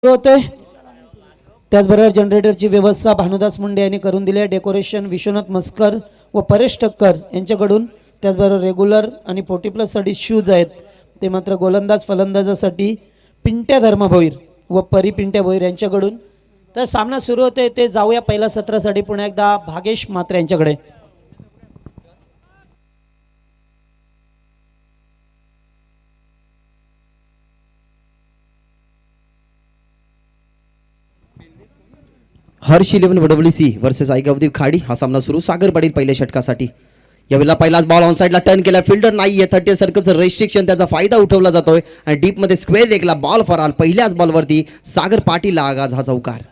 होते त्याचबरोबर जनरेटरची व्यवस्था भानुदास मुंडे यांनी करून दिली आहे. डेकोरेशन विश्वनाथ मस्कर व परेश ठक्कर यांच्याकडून. त्याचबरोबर रेग्युलर आणि 40+ शूज आहेत ते मात्र गोलंदाज फलंदाजासाठी पिंट्या धर्मभोईर व परी पिंट्या भोईर यांच्याकडून. तर सामना सुरू होते ते जाऊया पहिल्या सत्रासाठी पुन्हा एकदा भागेश मात्रे यांच्याकडे. हर्ष 11 वडवलीसी वर्सेस आईगावदी खाडी हा सामना सुरू. सागर पाटील पहिल्या षटकासाठी. यावेळेला पहिलाच बॉल ऑन साईडला टर्न केला. फिल्डर नाहीये. 30 सर्कलचं रेस्ट्रिक्शन त्याचा फायदा उठवला जातोय आणि डीप मध्ये स्क्वेअर लेगला बॉल फरार. पहिल्याच बॉलवरती सागर पाटीलला आगाज हा चौकार.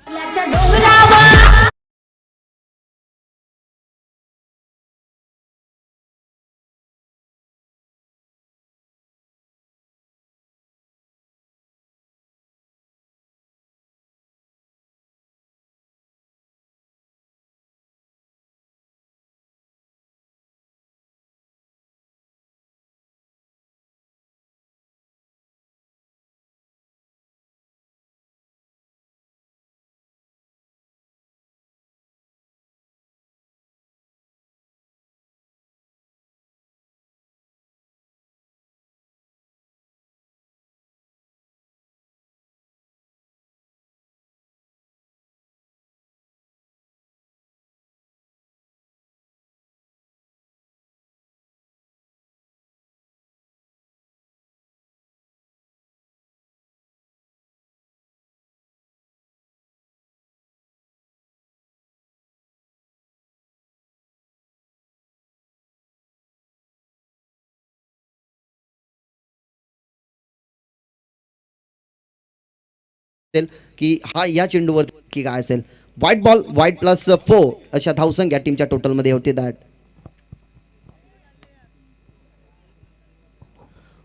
की हा या चेंडूवरती की काय असेल. व्हाईट बॉल व्हाईट +4 अशा धावसंख्या टीमच्या टोटलमध्ये होती. दॅट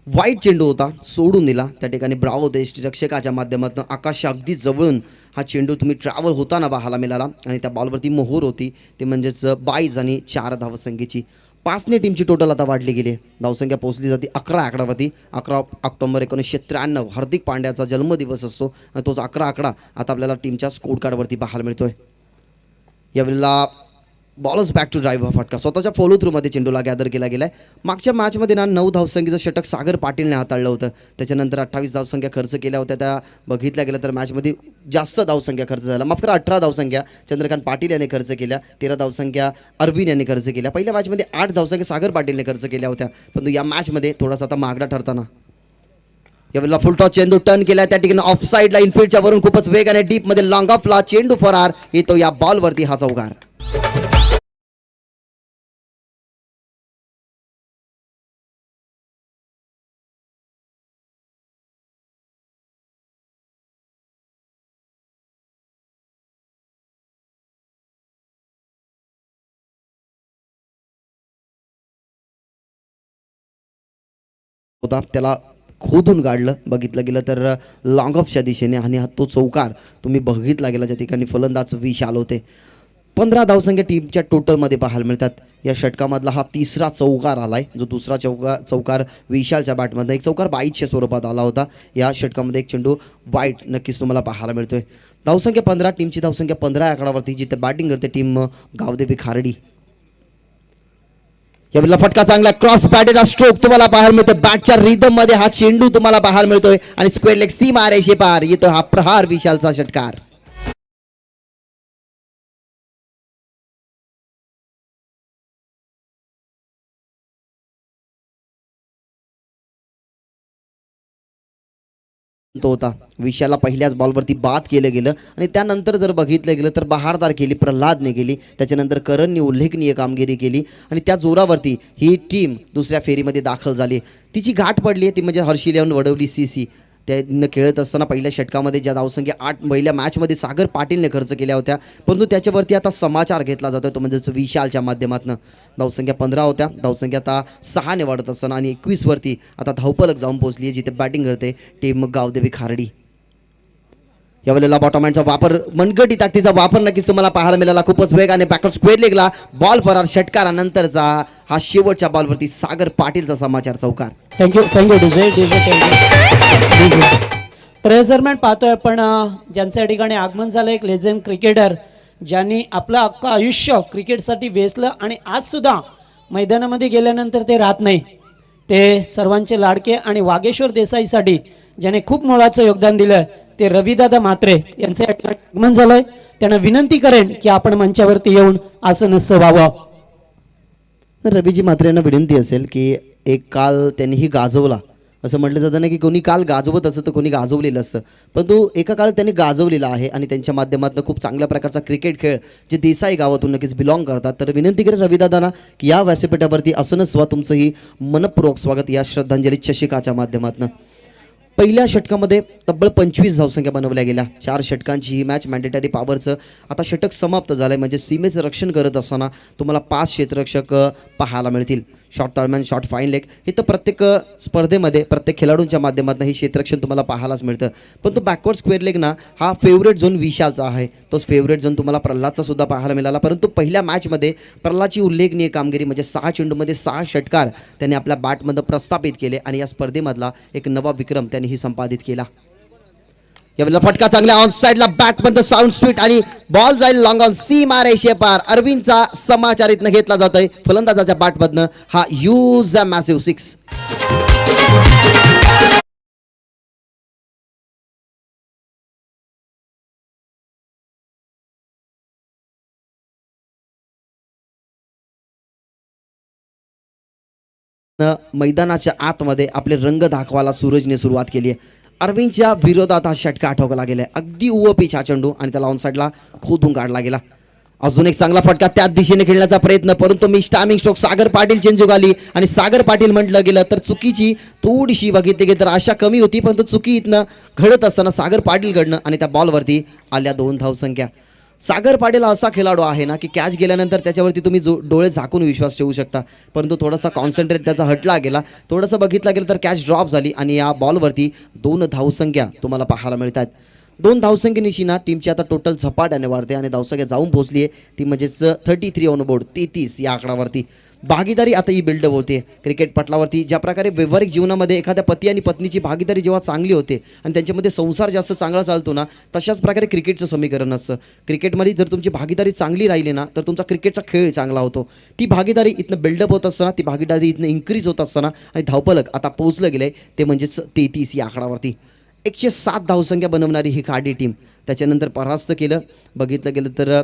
वाईट चेंडू होता, सोडून दिला त्या ठिकाणी. ब्रावो रक्षकाच्या माध्यमातून आकाश अगदी जवळून हा चेंडू तुम्ही ट्रॅव्हल होताना पाहायला मिळाला आणि त्या बॉलवरती मोहोर होती ते म्हणजेच 22 आणि 4 धावसंख्येची. 5ने टीमची टोटल आता वाढली गेली. धावसंख्या पोहोचली जाते 11 आकड्यावरती. 11 ऑक्टोबर 1993 हार्दिक पांड्याचा जन्मदिवस असतो आणि तोच 11 आकडा आता आपल्याला टीमच्या स्कोर कार्डवरती पाहायला मिळतोय. यावेळेला बॉलच बॅक टू ड्राईव्ह हा फटका स्वतःच्या फॉलो थ्रूमध्ये चेंडूला गॅदर केला गेला आहे. मागच्या मॅचमध्ये ना 9 धावसंख्येचं षटक सागर पाटीलने हाताळलं होतं. त्याच्यानंतर 28 धावसंख्या खर्च केल्या होत्या. त्या बघितल्या गेल्या तर मॅचमध्ये जास्त धावसंख्या खर्च झाला. माफ करा 18 धावसंख्या चंद्रकांत पाटील यांनी खर्च केल्या. 13 धावसंख्या अरविंद यांनी खर्च केल्या. पहिल्या मॅचमध्ये 8 धावसंख्या सागर पाटीलने खर्च केल्या होत्या. परंतु या मॅचमध्ये थोडासा आता मागडा ठरताना यावेळेला फुलटॉस चेंडू टर्न केला त्या ठिकाणी ऑफ साईडला इनफिल्डच्या वरून खूपच वेगाने डीप मध्ये लॉंग ऑफला चेंडू फरार येतो या बॉलवरती हा चौकार. होता त्याला खोदून काढलं बघितलं गेलं तर लॉंग ऑफच्या दिशेने आणि हा तो चौकार तुम्ही बघितला गेला ज्या ठिकाणी फलंदाज विशाल होते. 15 धावसंख्या टीमच्या टोटलमध्ये पाहायला मिळतात. या षटकामधला हा तिसरा चौकार आलाय. जो दुसरा चौकार विशालच्या बॅटमध्ये एक चौकार 22च्या स्वरूपात आला होता. या षटकामध्ये एक चेंडू वाईट नक्कीच तुम्हाला पाहायला मिळतोय. धावसंख्या 15 टीमची धावसंख्या 15 आकडावरती जिथे बॅटिंग करते टीम गावदेवी खारडी. यावेळेला फटका चांगला क्रॉस बॅटेला स्ट्रोक तुम्हाला पाहायला मिळतोय. बॅटच्या रिदम मध्ये हा चेंडू तुम्हाला पाहायला मिळतोय आणि स्क्वेअर लेग सीमा रेषे पार येतो हा प्रहार विशालचा षटकार. तो होता विशालला पहिल्याच बॉलवरती बाद केलं गेलं आणि त्यानंतर जर बघितलं गेलं तर बहारदार केली प्रल्हादने केली. त्याच्यानंतर करणने उल्लेखनीय कामगिरी केली आणि त्या जोरावरती ही टीम दुसऱ्या फेरीमध्ये दाखल झाली. तिची गाठ पडली आहे ती म्हणजे हर्ष 11 वडवलीसी. त्यानं खेळत असताना पहिल्या षटकामध्ये ज्या धावसंख्या 8 पहिल्या मॅचमध्ये सागर पाटीलने खर्च केल्या होत्या परंतु त्याच्यावरती आता समाचार घेतला जातो तो म्हणजेच विशालच्या माध्यमातून. धावसंख्या 15 होत्या. धावसंख्या आता 6ने वाढत असताना आणि 21 वरती आता धावपलक जाऊन पोहोचली आहे जिथे बॅटिंग करते टीम गावदेवी खारडी. यावेळेला बॉटमहँडचा वापर मनगटी ताकदीचा वापर नक्कीच तुम्हाला पाहायला मिळाला. खूपच वेगाने बॅकवर्ड स्क्वेअर लेगला बॉल फरार. षटकारानंतरचा हा शेवटच्या बॉलवरती सागर पाटीलचा समाचार चौकार. थँक्यू डीजे तर हे दरम्यान पाहतोय आपण ज्यांचं या ठिकाणी आगमन झालं, एक लेजेंड क्रिकेटर ज्यांनी आपलं अख्खं आयुष्य क्रिकेटसाठी वेचलं आणि आजसुद्धा मैदानामध्ये गेल्यानंतर ते राहत नाही. ते सर्वांचे लाडके आणि वागेश्वर देसाईसाठी ज्याने खूप मोलाचं योगदान दिलं ते रविदादा म्हात्रे यांचं या ठिकाणी आगमन झालंय. त्यांना विनंती करेन की आपण मंचावरती येऊन आसनस्थ व्हावं. तर रवीजी म्हात्रे यांना विनंती असेल की एक काल त्यांनीही गाजवला. असं म्हटलं जातं ना की कोणी काल गाजवत असतं तर कोणी गाजवलेलं असतं, परंतु एका काळ त्यांनी गाजवलेला आहे आणि त्यांच्या माध्यमातून खूप चांगल्या प्रकारचा क्रिकेट खेळ जे देसाई गावातून नक्कीच बिलॉंग करतात. तर विनंती करेन रविदादांना की या व्यासपीठावरती आसनस्थ व्हा. तुमचंही मनपूर्वक स्वागत या श्रद्धांजली चषकाच्या माध्यमातून. पहिल्या षटकामध्ये तब्बल 25 धावसंख्या बनवल्या गेल्या. 4 षटकांची ही मॅच मॅन्डेटरी पॉवरचं आता षटक समाप्त झालं आहे. म्हणजे सीमेचं रक्षण करत असताना तुम्हाला 5 क्षेत्ररक्षक पाहायला मिळतील. Short third man, short fine leg हे तर प्रत्येक स्पर्धेमध्ये प्रत्येक खेळाडूंच्या माध्यमातून हे क्षेत्ररक्षण तुम्हाला पाहायलाच मिळतं. पण तो बॅकवर्ड स्क्वेअर लेग ना हा फेवरेट झोन विशालचा आहे. तोच फेवरेट झोन तुम्हाला प्रल्हादचा सुद्धा पाहायला मिळाला. परंतु पहिल्या मॅचमध्ये प्रल्हादची उल्लेखनीय कामगिरी म्हणजे 6 चेंडूमध्ये 6 षटकार त्याने आपल्या बॅटमध्ये प्रस्थापित केले आणि या स्पर्धेमधला एक नवा विक्रम त्याने ही संपादित केला. यावेळेला फटका चांगला ऑन साइडला बॅटमध्ये साऊंड स्वीट आणि बॉल जाईल लॉंग ऑन सी मारेशे पार. अरविंदचा समाचार इथनं घेतला जातोय फलंदाजाच्या बॅटमधनं. हा यूज अ मॅसिव्ह 6. मैदानाच्या आतमध्ये आपले रंग दाखवायला सूरजने सुरुवात केली आहे. अरविंदच्या विरोधात हा षटका आठवला गेलाय. अगदी पिच हा चेंडू आणि त्याला ऑन साईडला खोदून काढला गेला. अजून एक चांगला फटका त्याच दिशेने खेळण्याचा प्रयत्न, परंतु मी टायमिंग स्ट्रोक सागर पाटील चेंजू आली आणि सागर पाटील म्हटलं गेलं तर चुकीची थोडीशी बघितली गेली तर आशा कमी होती, परंतु चुकी इथनं घडत असताना सागर पाटील घडणं आणि त्या बॉलवरती आल्या 2 धावसंख्या. सागर पाटील असा खेळाडू आहे ना की कॅच गेल्यानंतर त्याच्यावरती तुम्ही डोळे झाकून विश्वास ठेवू शकता, परंतु थोडासा कॉन्सन्ट्रेट त्याचा हटला गेला, थोडंसं बघितलं गेलं तर कॅच ड्रॉप झाली आणि या बॉलवरती 2 धावसंख्या तुम्हाला पाहायला मिळतात. 2 धावसंख्येनिशी ना टीमची आता टोटल झपाट्याने वाढते आणि धावसंख्या जाऊन पोहोचली आहे ती म्हणजेच 33 ऑन बोर्ड 33 या आकडावरती. भागीदारी आता ही बिल्डअप होते क्रिकेट पटलावरती. ज्या प्रकारे व्यावहारिक जीवनामध्ये एखाद्या पती आणि पत्नीची भागीदारी जेव्हा चांगली होते आणि त्यांच्यामध्ये संसार जास्त चांगला चालतो ना, तशाच प्रकारे क्रिकेटचं समीकरण असतं. क्रिकेटमध्ये जर तुमची भागीदारी चांगली राहिली ना तर तुमचा क्रिकेटचा खेळ चांगला होतो. ती भागीदारी इथनं बिल्डअप होत असताना, ती भागीदारी इथनं इन्क्रीज होत असताना आणि धावपलक आता पोहोचलं गेलं आहे ते म्हणजेच 33 या आकडावरती. 107 धावसंख्या बनवणारी ही खाडी टीम त्याच्यानंतर परास्त केलं. बघितलं गेलं तर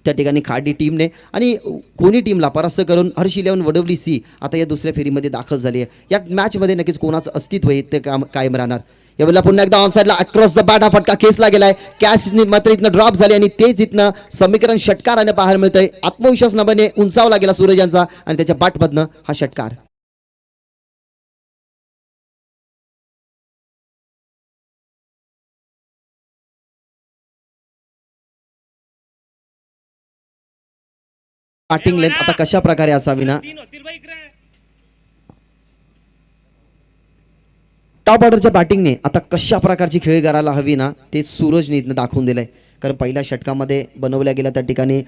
त्या ठिकाणी खाडी टीमने आणि कोणी टीमला परास्त करून हर्ष 11 वडवली सी आता या दुसऱ्या फेरीमध्ये दाखल झाली आहे. या मॅचमध्ये नक्कीच कोणाचं अस्तित्व आहे ते कायम राहणार. यावेळेला पुन्हा एकदा ऑन साईडला अक्रॉस द बॅट हा फटका खेचला गेलाय. कॅच मात्र इथनं ड्रॉप झाली आणि तेच इथनं समीकरण षटकाराने पाहायला मिळतंय. आत्मविश्वास नव्याने उंचावला गेला सूरज यांचा आणि त्याच्या बॅटमधनं हा षटकार. बॅटिंग लेंथ आता कशा प्रकारे असावी ना, टॉप ऑर्डरच्या बॅटिंगने आता कशा प्रकारची खेळी करायला हवी ना ते सूरजने इथनं दाखवून दिलंय. कारण पहिल्या षटकामध्ये बनवल्या गेल्या त्या ठिकाणी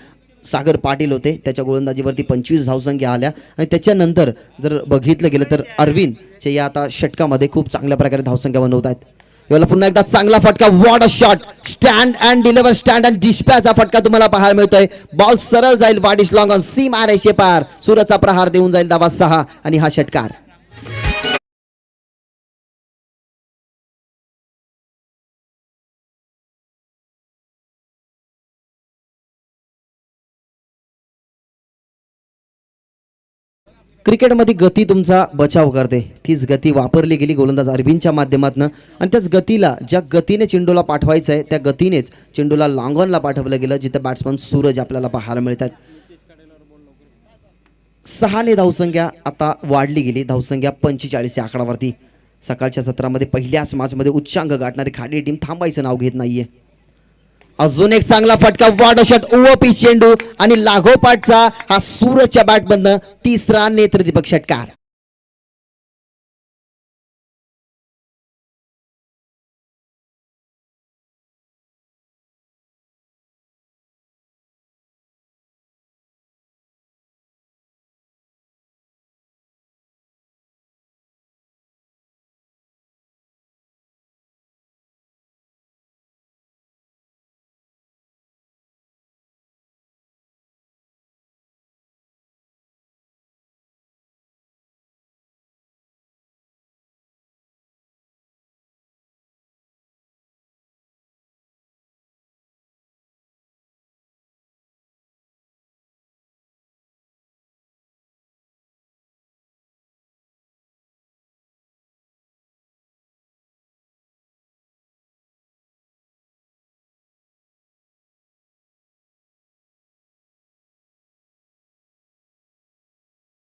सागर पाटील होते, त्याच्या गोलंदाजीवरती 25 धावसंख्या आल्या आणि त्याच्यानंतर जर बघितलं गेलं तर अरविंदचे या आता षटकामध्ये खूप चांगल्या प्रकारे धावसंख्या बनवत आहेत. याला पुन्हा एकदा चांगला फटका, what a shot, stand and deliver, stand and dispatch हा फटका तुम्हाला पाहायला मिळतोय. बॉल सरळ जाईल वाडिश लॉंग ऑन सी मारायचे पार. सूरजचा प्रहार देऊन जाईल धावा 6 आणि हा षटकार. क्रिकेटमध्ये गती तुमचा बचाव करते, तीच गती वापरली गेली गोलंदाज अरविंदच्या माध्यमातून आणि त्याच गतीला ज्या गतीने चेंडूला पाठवायचं आहे त्या गतीनेच चेंडूला लॉंगॉनला पाठवलं गेलं जिथे बॅट्समन सूरज आपल्याला पाहायला मिळतात. 6 धावसंख्या आता वाढली गेली, धावसंख्या 45 या आकडावरती. सकाळच्या सत्रामध्ये पहिल्याच मॅचमध्ये उच्चांक गाठणारी खाडी टीम थांबायचं नाव घेत नाहीये. अजून एक चांगला फटका, वॉट शॉट, ओपी चेंडू आणि लागोपाठचा हा सूरजच्या बॅटमधनं 3रा नेत्रदीपक षटकार.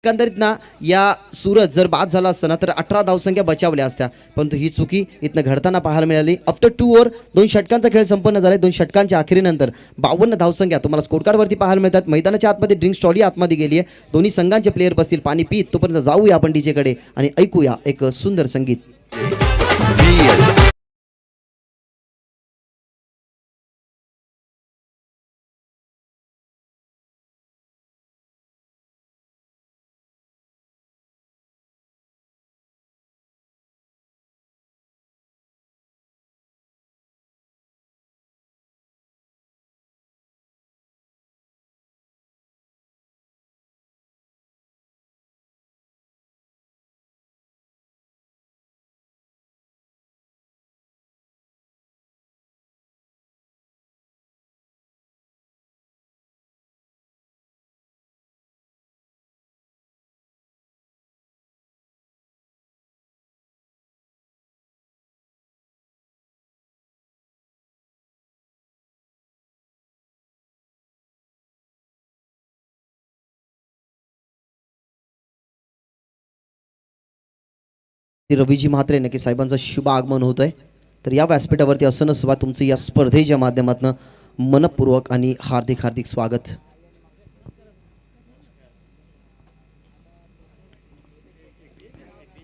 एकंदरीत ना या सूरज जर बाद झाला असता ना तर 18 धावसंख्या बचावल्या असत्या, परंतु ही चुकी इथनं घडताना पाहायला मिळाली. आफ्टर 2 ओव्हर 2 षटकांचा खेळ संपन्न झालाय. 2 षटकांच्या अखेरीनंतर 52 धावसंख्या तुम्हाला स्कोर कार्डवरती पाहायला मिळतात. मैदानाच्या आतमध्ये ड्रिंक्स ट्रॉली आतमध्ये गेली आहे. दोन्ही संघांचे प्लेयर बसतील पाणी पीत. तोपर्यंत जाऊया आपण डीजेकडे आणि ऐकूया एक सुंदर संगीत. रवीजी म्हात्रे नक्की साहेबांचं शुभ आगमन होत आहे. तर या व्यासपीठावरती असं नसवा तुमचं या स्पर्धेच्या माध्यमातून मनपूर्वक आणि हार्दिक हार्दिक स्वागत.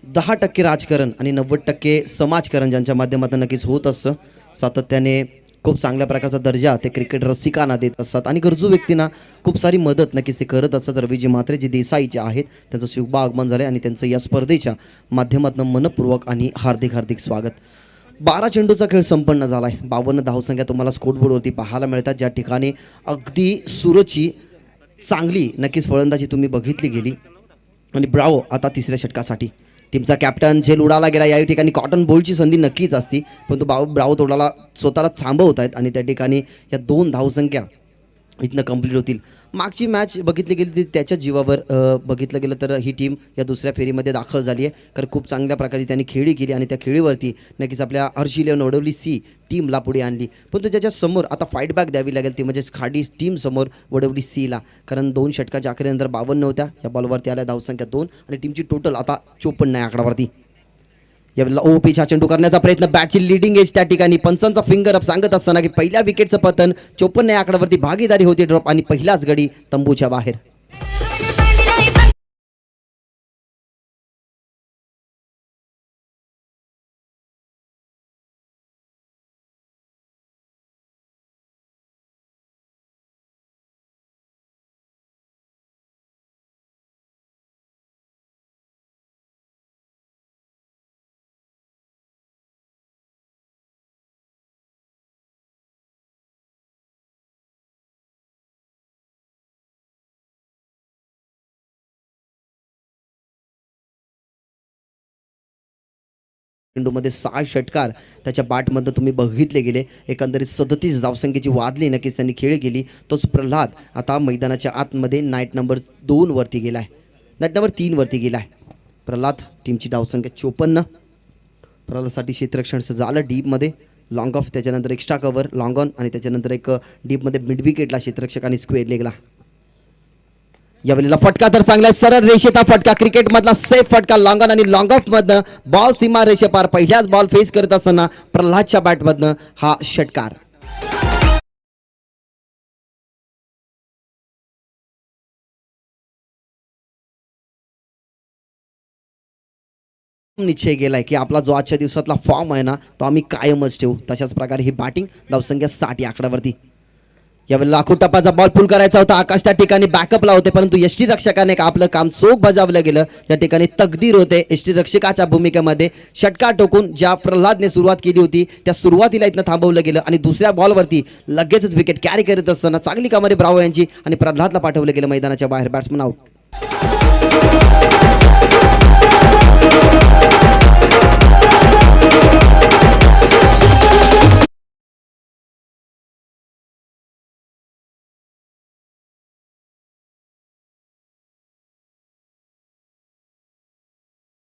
दहा 10% राजकारण आणि 90% समाजकारण ज्यांच्या माध्यमातून नक्कीच होत असतं. सातत्याने खूप चांगल्या प्रकारचा दर्जा ते क्रिकेट रसिकांना देत असतात आणि गरजू व्यक्तींना खूप सारी मदत नक्कीच ते करत असतात. रवीजी म्हात्रे जे देसाईचे आहेत त्यांचं शुभ आगमन झालं आणि त्यांचं या स्पर्धेच्या माध्यमातून मनपूर्वक आणि हार्दिक हार्दिक स्वागत. 12 चेंडूचा खेळ संपन्न झाला आहे. 52 धावसंख्या तुम्हाला स्कोरबोर्डवरती पाहायला मिळतात. ज्या ठिकाणी अगदी सुरची चांगली नक्कीच फलंदाजी तुम्ही बघितली गेली आणि ब्रावो आता तिसऱ्या षटकासाठी टीमचा कॅप्टन झेल उडाला गेला. या ठिकाणी कॉटन बॉलची संधी नक्कीच असती, पण तो ब्रावो तोडाला स्वतःला थांबवत आहेत आणि त्या ठिकाणी या 2 धावसंख्या इथनं कंप्लीट होतील. मागची मॅच बघितली गेली ती त्याच्या जीवावर बघितलं गेलं तर ही टीम या दुसऱ्या फेरीमध्ये दाखल झाली आहे. कारण खूप चांगल्या प्रकारे त्यांनी खेळी केली आणि त्या खेळीवरती नक्कीच आपल्या हर्षिलेन वडवली सी टीमला पुढे आणली. पण त्याच्या समोर आता फाईट बॅक द्यावी लागेल ती म्हणजे खाडी टीम समोर वडवली सीला. कारण 2 षटकाच्या अखेरीनंतर 52 होत्या. या बॉलवरती आल्या धावसंख्या 2 आणि टीमची टोटल आता 54 आहे आकडावरती. यावेळेला ओपीचा चेंडू करण्याचा प्रयत्न बॅटची लिडिंग एज त्या ठिकाणी पंचांचा फिंगर अप सांगत असताना की पहिल्या विकेटचं पतन 54 या आकड्यावरती भागीदारी होती ड्रॉप आणि पहिलाच गडी तंबूच्या बाहेर. चेंडूमध्ये 6 षटकार त्याच्या बॅटमधनं तुम्ही बघितले गेले. एकंदरीत 37 धावसंख्येची वादली नक्कीच त्यांनी खेळ केली. तोच प्रल्हाद आता मैदानाच्या आतमध्ये नाईट नंबर 2 वरती गेला आहे, नाईट नंबर 3 वरती गेला आहे. प्रल्हाद टीमची धावसंख्या 54. प्रल्हादसाठी क्षेत्ररक्षणचं झालं डीपमध्ये लॉंग ऑफ, त्याच्यानंतर एक्स्ट्रा कव्हर लॉंग ऑन आणि त्याच्यानंतर एक डीपमध्ये मिड विकेटला क्षेत्ररक्षक आणि स्क्वेअर लेगला. यावेळेला फटका तर चांगला सरळ रेषेचा फटका, क्रिकेटमधला सेफ फटका लॉंग ऑन आणि लॉंग ऑफ मधनं बॉल सीमा रेषेपार पहिल्याच बॉल फेस करत असताना प्रल्हादच्या बॅटमधनं हा षटकार. निश्चय केलाय की आपला जो आजच्या दिवसातला फॉर्म आहे ना तो आम्ही कायमच ठेवू. तशाच प्रकारे ही बॅटिंग धावसंख्या 60 या आकड्यावरती. यावेळेला लाखो टप्पाचा बॉल पुल करायचा होता. आकाश त्या ठिकाणी बॅकअपला होते, परंतु यष्टी रक्षकाने आपलं काम चोख बजावलं गेलं. त्या ठिकाणी तकदीर होते यष्टी रक्षकाच्या भूमिकेमध्ये. षटकार टोकून ज्या प्रल्हादने सुरुवात केली होती त्या सुरुवातीला इथनं थांबवलं गेलं आणि दुसऱ्या बॉलवरती लगेचच विकेट कॅरी करत असताना चांगली कामगिरी ब्रावो यांची आणि प्रल्हादला पाठवलं गेलं मैदानाच्या बाहेर. Batsman out.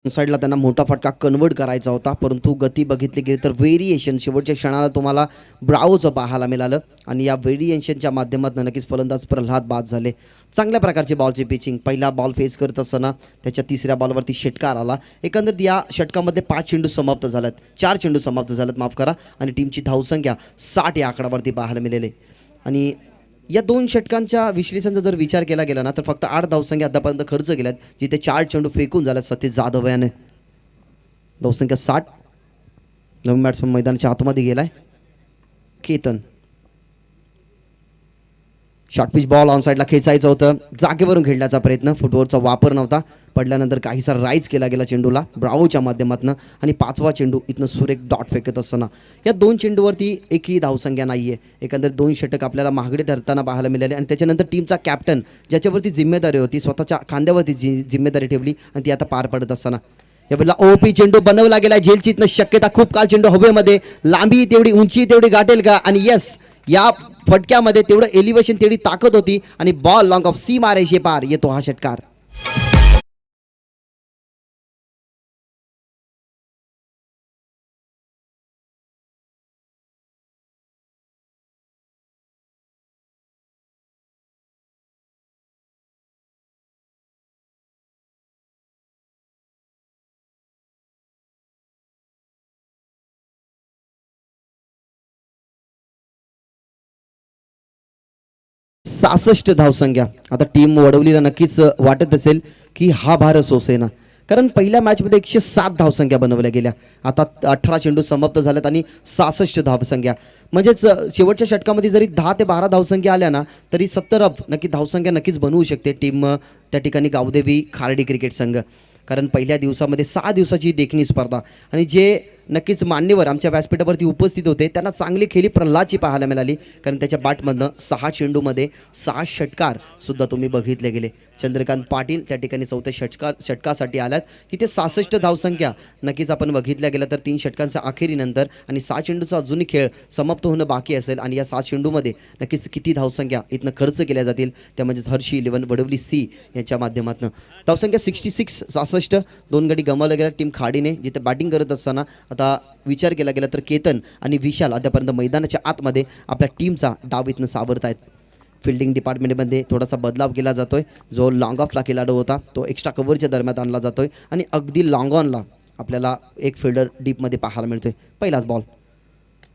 साईडला त्यांना मोठा फटका कन्वर्ट करायचा होता, परंतु गती बघितली गेली तर व्हेरिएशन शेवटच्या क्षणाला तुम्हाला ब्रावोचं पाहायला मिळालं आणि या व्हेरिएशनच्या माध्यमातून नक्कीच फलंदाज प्रल्हाद बाद झाले. चांगल्या प्रकारची बॉलची पिचिंग. पहिला बॉल फेस करत असताना त्याच्या तिसऱ्या बॉलवरती षटकार आला. एकंदरीत या षटकामध्ये 5 चेंडू समाप्त झालेत, 4 चेंडू समाप्त झालेत माफ करा, आणि टीमची धावसंख्या 60 या आकड्यावरती पाहायला मिळाले. आणि या 2 षटकांच्या विश्लेषणाचा जर विचार केला गेला ना तर फक्त 8 धावसंख्या आतापर्यंत खर्च केल्यात, जिथे 4 चेंडू फेकून झाल्यात सतीश जाधव याने. धावसंख्या 60. नवीन बॅट्समन मैदानाच्या आतमध्ये गेलाय Ketan. Short pitch ball on साईडला खेचायचं होतं, जागेवरून खेळण्याचा प्रयत्न, फुटवर्कचा वापर नव्हता. पडल्यानंतर काहीसा राईज केला गेला चेंडूला ब्रावोच्या माध्यमातून आणि 5वा चेंडू इथनं सुरेख डॉट फेकत असताना या 2 चेंडूवरती एकही धावसंख्या नाही आहे. एकंदर 2 षटक आपल्याला महागडे ठरताना पाहायला मिळाले. आणि त्याच्यानंतर टीमचा कॅप्टन ज्याच्यावरती जिम्मेदारी होती, स्वतःच्या खांद्यावरती जिम्मेदारी ठेवली आणि ती आता पार पडत असताना यावेळेला ओपी चेंडू बनवला गेला. झेलची इथनं शक्यता खूप काल चेंडू हवेमध्ये, लांबी तेवढी, उंची तेवढी गाठेल का, आणि यस या फटक्यामध्ये तेवढं एलिव्हेशन तेवढी ताकद होती आणि बॉल लॉंग ऑफ सी मारायचे पार येतो हा षटकार. सासष्ट धावसंख्या. आता टीम वडवलीला नक्कीच वाटत असेल की हा भार सोसेना, कारण पहिल्या मॅचमध्ये 107 धावसंख्या बनवल्या गेल्या. आता 18 चेंडू समाप्त झाल्यात आणि 66 धावसंख्या. म्हणजेच शेवटच्या षटकामध्ये जरी 10 ते 12 धावसंख्या आल्या ना तरी 70 अप नक्की धावसंख्या नक्कीच बनवू शकते टीम त्या ठिकाणी गावदेवी खार्डी क्रिकेट संघ. कारण पहिल्या दिवसामध्ये 6 दिवसाची देखणी स्पर्धा आणि जे नक्कीच मान्यवर आमच्या व्यासपीठावरती उपस्थित होते त्यांना चांगली खेळी प्रल्हादची पाहायला मिळाली, कारण त्याच्या बॅटमधनं 6 चेंडूमध्ये 6 षटकार सुद्धा तुम्ही बघितले गेले. चंद्रकांत पाटील त्या ठिकाणी 4थ्या षटकासाठी आल्यात, तिथे 66 धावसंख्या नक्कीच आपण बघितल्या गेलं तर 3 षटकांच्या अखेरीनंतर आणि 6 चेंडूचा अजूनही खेळ समाप्त होणं बाकी असेल. आणि या 7 चेंडूमध्ये नक्कीच किती धावसंख्या इथनं खर्च केल्या जातील त्या म्हणजेच हर्षी 11 वडवली सी यांच्या माध्यमातून. धावसंख्या 66 2 गडी गमावल्या गेल्या टीम खाडीने, जिथे बॅटिंग करत असताना आता विचार केला गेला तर केतन आणि विशाल आतापर्यंत मैदानाच्या आतमध्ये आपल्या टीमचा डाव इथनं सावरत आहेत. फिल्डिंग डिपार्टमेंटमध्ये थोडासा बदलाव केला जातोय. जो लॉंग ऑफला खेळाडू होता तो एक्स्ट्रा कव्हरच्या दरम्यान आणला जातोय आणि अगदी लॉंग ऑनला आपल्याला एक फिल्डर डीपमध्ये पाहायला मिळतोय. पहिलाच बॉल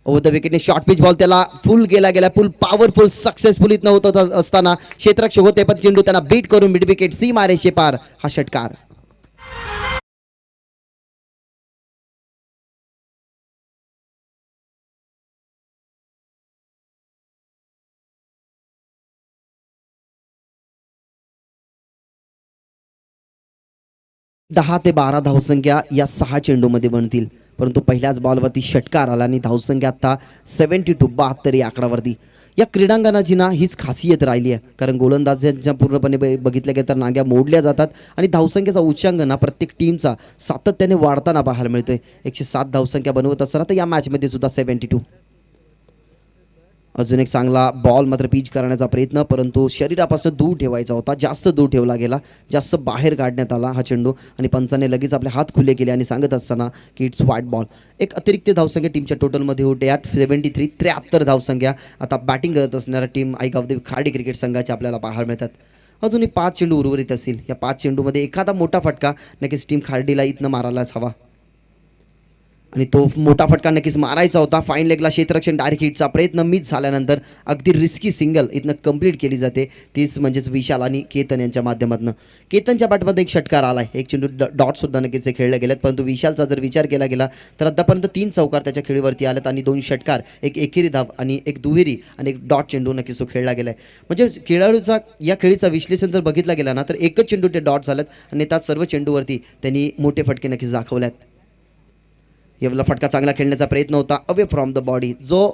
ओव्हर द विकेटने शॉर्ट पिच बॉल त्याला फुल गेला फुल पॉवरफुल सक्सेसफुल इथनं होत असताना क्षेत्ररक्षक होते पण चेंडू त्यांना बीट करून मिड विकेट सी मारेशे पार हा षटकार. दहा ते 12 धावसंख्या या 6 चेंडूमध्ये बनतील, परंतु पहिल्याच बॉलवरती षटकार आला आणि धावसंख्या आता 72 72 या आकडावरती. या क्रीडांगणाची ना हीच खासियत राहिली आहे, कारण गोलंदाजांच्या पूर्णपणे बघितल्या गेलं तर नांग्या मोडल्या जातात आणि धावसंख्येचा उच्चांक ना प्रत्येक टीमचा सातत्याने वाढताना पाहायला मिळतोय. 107 धावसंख्या बनवत असताना तर या मॅचमध्ये सुद्धा 72. अजून एक चांगला बॉल मात्र पिच करण्याचा प्रयत्न, परंतु शरीरापासून दूर ठेवायचा होता, जास्त दूर ठेवला गेला, जास्त बाहेर काढण्यात आला हा चेंडू आणि पंचाने लगेच आपले हात खुले केले आणि सांगत असताना की इट्स व्हाईट बॉल. एक अतिरिक्त धावसंख्या टीमच्या टोटलमध्ये होते ॲट 73 73 धावसंख्या आता बॅटिंग करत असणाऱ्या टीम आई गावदेवी खार्डी क्रिकेट संघाचे आपल्याला पाहायला मिळतात. अजूनही 5 चेंडू उर्वरित असतील. या 5 चेंडूमध्ये एखादा मोठा फटका नक्कीच टीम खार्डीला इथनं मारायलाच हवा आणि तो मोठा फटका नक्कीच मारायचा होता. फाईन लेगला क्षेत्ररक्षण डायरेक्ट हिटचा प्रयत्न मिस झाल्यानंतर अगदी रिस्की सिंगल इथनं कंप्लीट केली जाते, तीच म्हणजेच विशाल आणि केतन यांच्या माध्यमातून. केतनच्या बॅटमध्ये एक षटकार आला आहे, एक चेंडू डॉटसुद्धा नक्कीच खेळले गेलेत, परंतु विशालचा जर विचार केला गेला तर आतापर्यंत 3 चौकार त्याच्या खेळीवरती आलेत आणि 2 षटकार, एक एकेरी धाव आणि एक दुहेरी आणि एक डॉट चेंडू नक्कीच तो खेळला गेला आहे. म्हणजे खेळाडूचा या खेळीचा विश्लेषण जर बघितला गेला ना तर एकच चेंडू ते डॉट झालेत आणि त्यात सर्व चेंडूवरती त्यांनी मोठे फटके नक्कीच दाखवल्यात. यावेळेला फटका चांगला खेळण्याचा प्रयत्न होता अवे फ्रॉम द बॉडी. जो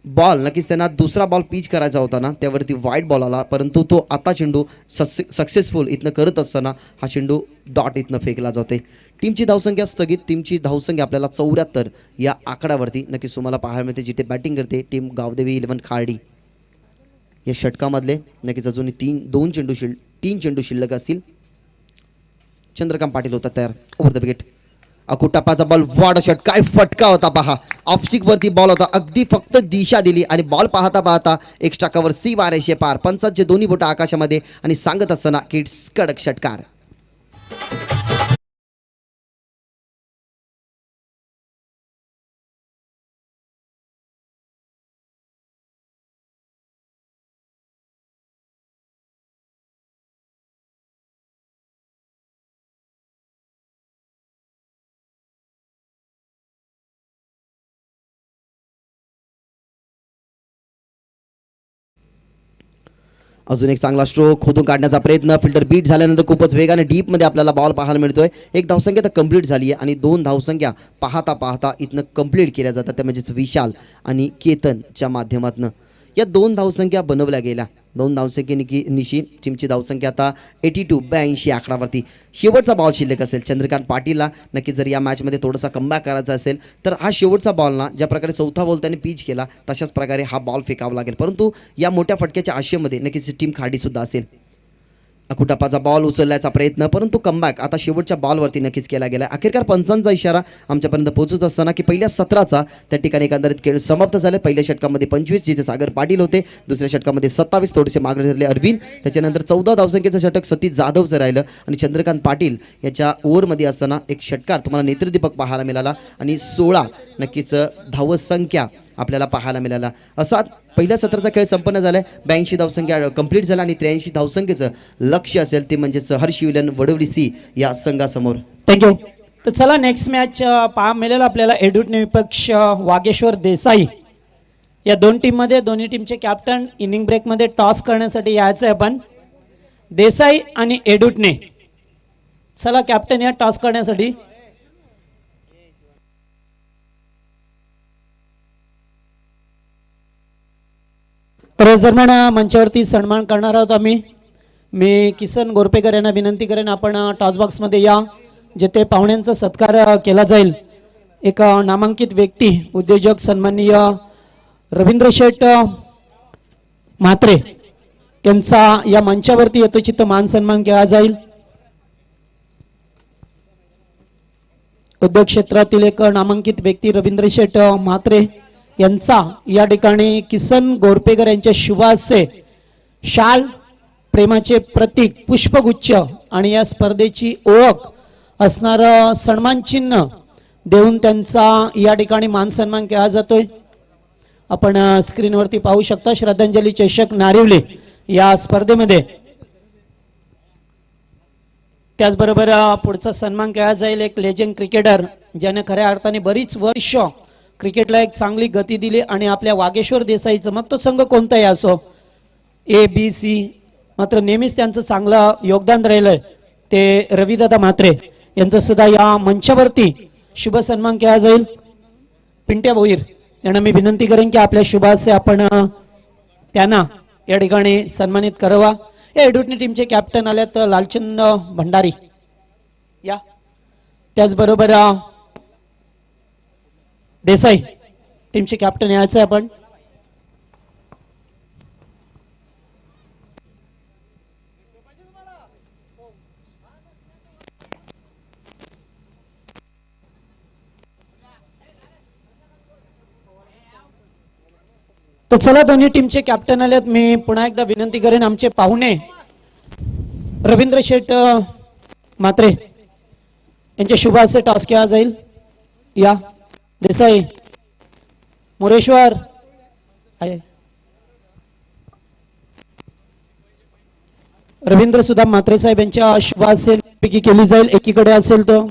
बॉल नक्कीच त्यांना दुसरा बॉल पिच करायचा होता ना त्यावरती वाईट बॉल आला, परंतु तो आता चेंडू सक्सेसफुल इथनं करत असताना हा चेंडू डॉट इथनं फेकला जाते. टीमची धावसंख्या स्थगित, टीमची धावसंख्या आपल्याला 74 या आकड्यावरती नक्कीच तुम्हाला पाहायला मिळते, जिथे बॅटिंग करते टीम गावदेवी 11 खार्डी. या षटकामधले नक्कीच अजून 3 चेंडू शिल्लक असतील. चंद्रकांत पाटील होता तयार. Over the wicket. अकुटप्पाचा बॉल वाड शॉट. काय फटका होता पहा. ऑफस्टिक वरती बॉल होता. अगदी फक्त दिशा दिली आणि बॉल पाहता पाहता एक्स्ट्रा कव्हर सी वारेशे पार. पंचांचे दोन्ही बोट आकाशामध्ये आणि सांगत असताना किड्स कडक षटकार. अजून एक चांगला स्ट्रोक खोदून काढण्याचा प्रयत्न. फिल्टर बीट झाल्यानंतर खूपच वेगाने डीपमध्ये आपल्याला बॉल पाहायला मिळतोय. एक धावसंख्या तर कंप्लीट झाली आहे आणि 2 धावसंख्या पाहता पाहता इथनं कंप्लीट केल्या जातात. त्या म्हणजेच विशाल आणि केतनच्या माध्यमातून या 2 धावसंख्या बनवल्या गेल्या. 2 धावसंख्येनिशी टीमची धावसंख्या आता 82 आकडावरती. शेवटचा बॉल शिल्लक असेल चंद्रकांत पाटीलला. नक्की जर या मॅचमध्ये थोडासा कमबॅक करायचा असेल तर हा शेवटचा बॉल ना ज्या प्रकारे चौथा बॉल त्याने पिच केला तशाच प्रकारे हा बॉल फेकावा लागेल. परंतु या मोठ्या फटक्याच्या आशेमध्ये नक्कीच टीम खाडीसुद्धा असेल. अकुटप्पाचा बॉल उचलण्याचा प्रयत्न परंतु कमबॅक आता शेवटच्या बॉलवरती नक्कीच केला गेला. अखेरकार पंचांचा इशारा आमच्यापर्यंत पोहोचत असताना की पहिल्या सत्राचा त्या ठिकाणी एकंदरीत खेळ समाप्त झाले. पहिल्या षटकामध्ये 25 जिथे सागर पाटील होते. दुसऱ्या षटकामध्ये 27 थोडेसे मागे ठरले अरविंद. त्याच्यानंतर 14 धावसंख्येचं षटक सतीश जाधवचं राहिलं आणि चंद्रकांत पाटील याच्या ओव्हरमध्ये असताना एक षटकार तुम्हाला नेत्रदीपक पाहायला मिळाला आणि 16 नक्कीच धावसंख्या आपल्याला पाहायला मिळाला. असा पहिल्या सत्राचा खेळ संपन्न झालाय. 82 धावसंख्या कंप्लीट झाला आणि 83 धावसंख्येचं लक्ष्य असेल ते म्हणजेच हर्ष विलन वडवली सी या संघासमोर. थँक्यू. तर चला नेक्स्ट मॅच पहा मिळेल आपल्याला एडुटने विपक्ष वागेश्वर देसाई. या 2 टीममध्ये दोन्ही टीमचे कॅप्टन इनिंग ब्रेकमध्ये टॉस करण्यासाठी यायचं आहे. आपण देसाई आणि एडुटने चला कॅप्टन या टॉस करण्यासाठी. तर या दरम्यान मंचावरती सन्मान करणार आहोत आम्ही. मी किसन गोरपेकर यांना विनंती करेन आपण टॉस बॉक्समध्ये या जिथे पाहुण्यांचा सत्कार केला जाईल. एक नामांकित व्यक्ती उद्योजक सन्माननीय रवींद्र शेठ म्हात्रे यांचा या मंचावरती यथोचित मान सन्मान केला जाईल. उद्योग क्षेत्रातील एक नामांकित व्यक्ती रवींद्र शेठ म्हात्रे यांचा या ठिकाणी किसन गोरपेकर यांच्या शुभासे शाल प्रेमाचे प्रतीक पुष्पगुच्छ आणि या स्पर्धेची ओळख असणारं सन्मान चिन्ह देऊन त्यांचा या ठिकाणी मान सन्मान केला जातोय. आपण स्क्रीनवरती पाहू शकता. श्रद्धांजली चषक नारिवली या स्पर्धेमध्ये त्याचबरोबर पुढचा सन्मान केला जाईल एक लेजंड क्रिकेटर ज्याने खऱ्या अर्थाने बरीच वर्ष क्रिकेटला एक चांगली गती दिली आणि आपल्या वागेश्वर देसाईचं मग तो संघ कोणताही असो ABC मात्र नेहमीच त्यांचं चांगलं योगदान राहिलंय ते रविदादा म्हात्रे यांचं सुद्धा या मंचावरती शुभ सन्मान केला जाईल. पिंट्या भोईर यांना मी विनंती करेन की आपल्या शुभासे आपण त्यांना या ठिकाणी सन्मानित करावा. या एडुटनी टीमचे कॅप्टन आल्यात लालचंद भंडारी या. त्याचबरोबर देसाई टीमचे कॅप्टन यायचं आपण. तर चला दोन्ही टीमचे कॅप्टन आलेत. मी पुन्हा एकदा विनंती करेन आमचे पाहुणे रवींद्र शेठ म्हात्रे यांच्या शुभासे टॉस केला जाईल. या देसाई मोरेश्वर आहे. रवींद्र सुद्धा म्हात्रे साहेब यांच्या शुभासे पैकी केली जाईल. एकीकडे असेल तो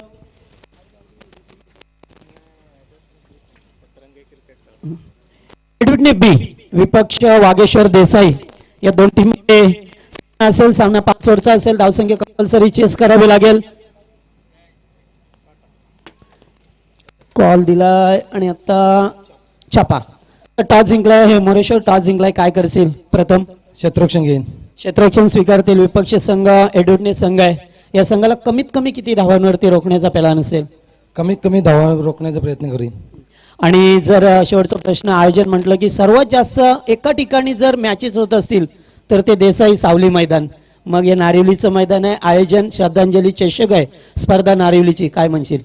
बी विपक्ष वागेश्वर देसाई या 2 टीम असेल. सामना 5 ओव्हरचा असेल. धावसंख्या कंपल्सरी चेस करावी लागेल. कॉल दिलाय आणि आता छापा. टॉस जिंकलाय हे मोरेश्वर. टॉस जिंकलाय काय करशील प्रथम? क्षेत्ररक्षण घेईन. क्षेत्ररक्षण स्वीकारतील. विपक्ष संघ एडुटने संघ आहे. या संघाला कमीत कमी किती धावांवरती रोखण्याचा प्लॅन असेल? कमीत कमी धावा रोखण्याचा प्रयत्न करीन. आणि जर शेवटचा प्रश्न आयोजन म्हटलं की सर्वात जास्त एका ठिकाणी जर मॅचेस होत असतील तर ते देसाई सावली मैदान मग हे नारिवलीचं मैदान आहे, आयोजन श्रद्धांजली चषक आहे, स्पर्धा नारिवलीची, काय म्हणशील?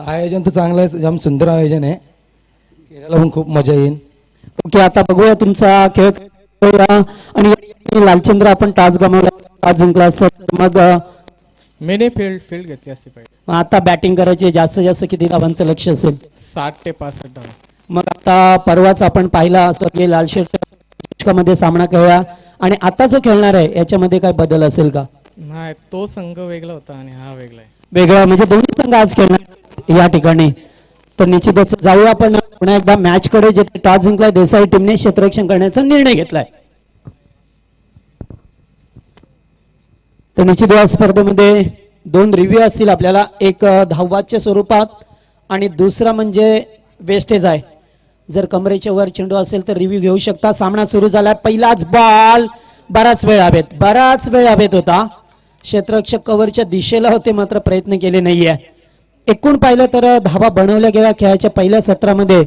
आयोजन तर चांगलं आहे, जाम सुंदर आयोजन आहे, खेळायला पण खूप मजा येईल. ओके, आता बघूया तुमचा खेळ खेळूया. आणि लालचंद्र आपण टॉस गमावला, टॉस जिंकला असता तर मग मिनी फील्ड घेतली असती पाहिजे. आता बॅटिंग करायची, जास्तीत जास्त किती धावांचं लक्ष असेल? 60 ते 65 धावा. मग आता परवाच आपण पाहिला असं की मध्ये सामना खेळला आणि आता जो खेळणार आहे याच्यामध्ये काय बदल असेल का? नाही, तो संघ वेगळा होता आणि हा वेगळा आहे. वेगळा म्हणजे दोन्ही संघ आज खेळणार या ठिकाणी. तर निश्चितच जाऊया आपण पुन्हा एकदा मॅच कडे, जे टॉस जिंकलाय देसाई टीमने क्षेत्ररक्षण करण्याचा निर्णय घेतलाय. तर निश्चित या स्पर्धेमध्ये 2 रिव्ह्यू असतील आपल्याला, एक धावबादच्या स्वरूपात आणि दुसरा म्हणजे वेस्टेज आहे. जर कमरेच्या वर चेंडू असेल तर रिव्ह्यू घेऊ शकता. सामना सुरू झाला, पहिलाच बॉल, बराच वेळ हवेत होता. क्षेत्ररक्षक कव्हरच्या दिशेला होते मात्र प्रयत्न केले नाहीये. एकूण पाहिलं तर धावा बनवल्या गेल्या खेळाच्या पहिल्या सत्रामध्ये.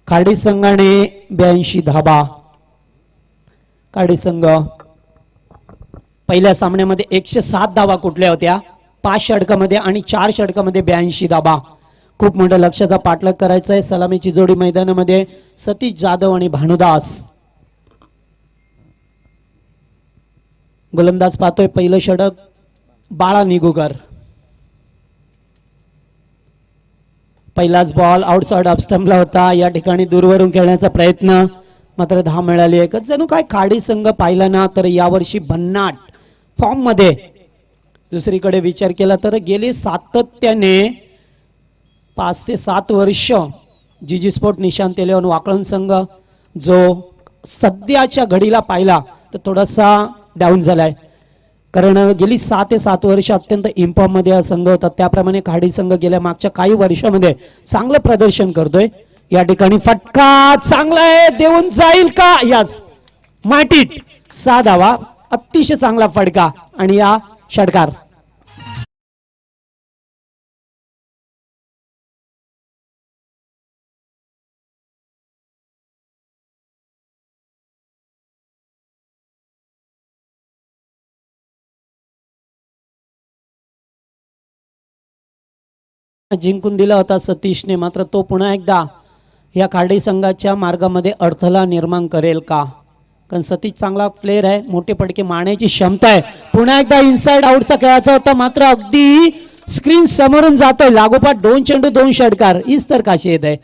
खाडी संघाने 82 धावा. खाडी संघ पहिल्या सामन्यामध्ये 107 धावा कुठल्या होत्या, 5 षटकामध्ये आणि 4 षटकामध्ये 82 धावा. खूप मोठ्या लक्षाचा पाठलाग करायचा आहे. सलामीची जोडी मैदानामध्ये सतीश जाधव आणि भानुदास. गोलंदाज पाहतोय, पहिलं षटक बाळा निगुकर. पहिलाच बॉल आउटसाइड ऑफ स्टंपला होता. या ठिकाणी दूरवरून खेळण्याचा प्रयत्न, मात्र धाव मिळाली आहे. जणू काय खाडी संघ पाहिला ना तर यावर्षी भन्नाट फॉर्म मध्ये. दुसरीकडे विचार केला तर गेली सातत्याने 5 ते 7 वर्ष जीजी स्पोर्ट निशांत तेलेवन वाकळण संघ जो सध्याच्या घडीला पाहिला तर थोडासा डाऊन झालाय. कारण गेली 6 ते 7 वर्ष अत्यंत इम्फॉर्म मध्ये हा संघ होता. त्याप्रमाणे खाडी संघ गेल्या मागच्या काही वर्षामध्ये चांगलं प्रदर्शन करतोय. या ठिकाणी फटका चांगला आहे, देऊन जाईल का? यास माटीत 6 धावा, अतिशय चांगला फटका आणि या षटकार. जिंकून दिला होता सतीशने, मात्र तो पुन्हा एकदा या खाडी संघाच्या मार्गामध्ये अडथळा निर्माण करेल का? कारण सतीश चांगला प्लेयर आहे, मोठे फटके मारण्याची क्षमता आहे. पुन्हा एकदा इनसाइड आउटचा खेळायचा होता, मात्र अगदी स्क्रीन समोरून जातोय. लागोपाठ 2 चेंडू 2 षटकार, हीच तर काशी येत आहे.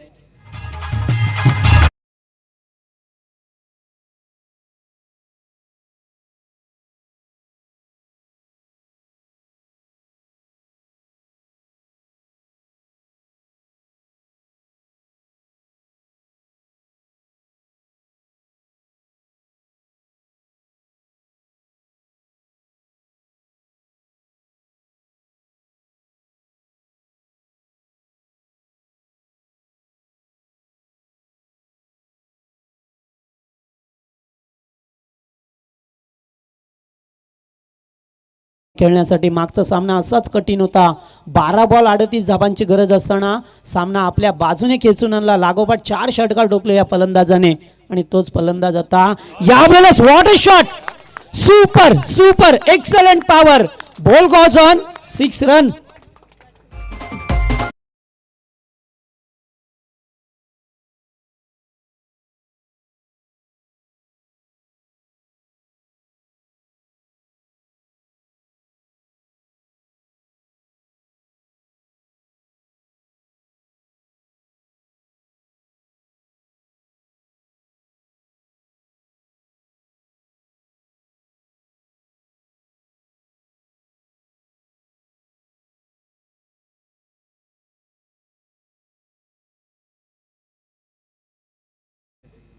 खेळण्यासाठी मागचा सामना असाच कठीण होता. 12 बॉल 38 धावांची गरज असताना सामना आपल्या बाजूने खेचून आणला. लागोपाठ 4 षटकार ठोकले या फलंदाजाने आणि तोच फलंदाज आता यावेळेस what a shot, super excellent power, ball goes on 6 run.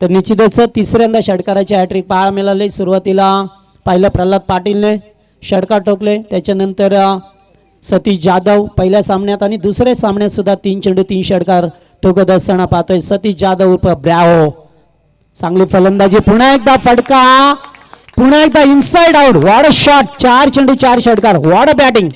तर निश्चितच तिसऱ्यांदा षटकाराची हॅट्रिक पाहायला मिळाली. सुरुवातीला पाहिलं प्रल्हाद पाटीलने षटकार ठोकले, त्याच्यानंतर सतीश जाधव पहिल्या सामन्यात आणि दुसऱ्या सामन्यात सुद्धा 3 चेंडू 3 षटकार ठोकत असताना पाहतोय. सतीश जाधव उर्फ ब्रॅवो, चांगली फलंदाजी, पुन्हा एकदा फटका, पुन्हा एकदा inside out, what a shot, 4 चेंडू 4 षटकार, व्हॉट अ बॅटिंग.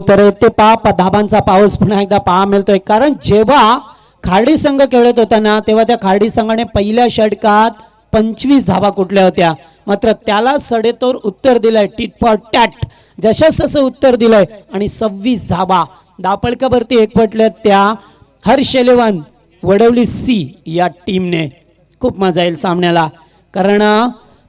तर ते धाबांचा पाऊस पुन्हा एकदा पहा मिळतोय, कारण जेव्हा खाडी संघ खेळत होता ना तेव्हा त्या खाडी संघाने पहिल्या षटकात 25 धाबा कुठल्या होत्या, मात्र त्याला सडेतोड उत्तर दिलंय, टिट फॉर टॅट जशास तसं उत्तर दिलंय आणि 26 धाबा धापळकावरती एकवटल्या त्या हर्षेलेवन वडवली सी या टीमने. खूप मजा येईल सामन्याला, कारण